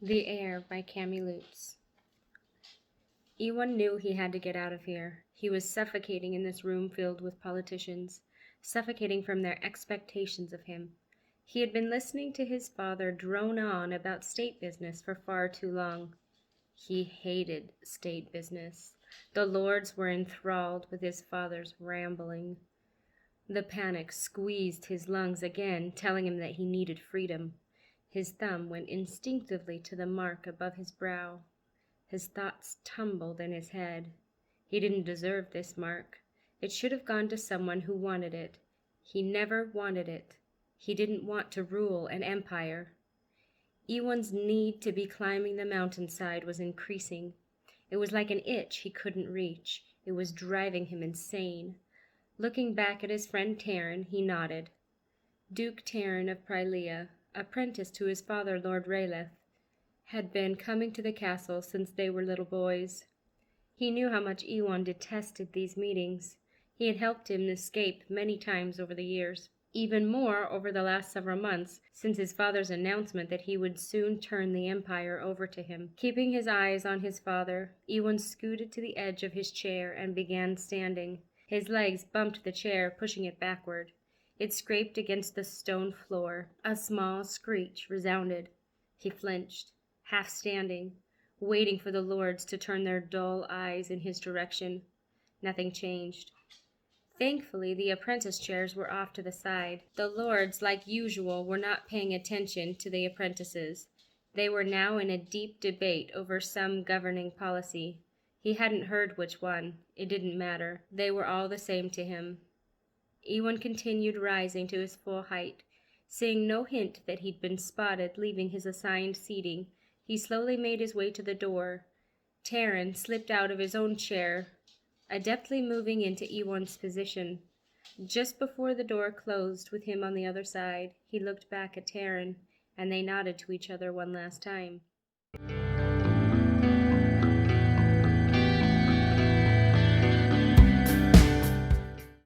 The Heir by Kammi. Ewan knew he had to get out of here. He was suffocating in this room filled with politicians, suffocating from their expectations of him. He had been listening to his father drone on about state business for far too long. He hated state business. The lords were enthralled with his father's rambling. The panic squeezed his lungs again, telling him that he needed freedom. His thumb went instinctively to the mark above his brow. His thoughts tumbled in his head. He didn't deserve this mark. It should have gone to someone who wanted it. He never wanted it. He didn't want to rule an empire. Ewan's need to be climbing the mountainside was increasing. It was like an itch he couldn't reach. It was driving him insane. Looking back at his friend Taran, he nodded. Duke Taran of Prylea, apprentice to his father Lord Rayleigh, had been coming to the castle since they were little boys. He knew how much Ewan detested these meetings. He had helped him escape many times over the years, even more over the last several months, since his father's announcement that he would soon turn the empire over to him. Keeping his eyes on his father, Ewan scooted to the edge of his chair and began standing. His legs bumped the chair, pushing it backward. It scraped against the stone floor. A small screech resounded. He flinched, half standing, waiting for the lords to turn their dull eyes in his direction. Nothing changed. Thankfully, the apprentice chairs were off to the side. The lords, like usual, were not paying attention to the apprentices. They were now in a deep debate over some governing policy. He hadn't heard which one. It didn't matter. They were all the same to him. Ewan continued rising to his full height. Seeing no hint that he'd been spotted leaving his assigned seating, he slowly made his way to the door. Taran slipped out of his own chair, adeptly moving into Ewan's position. Just before the door closed with him on the other side, he looked back at Taran, and they nodded to each other one last time.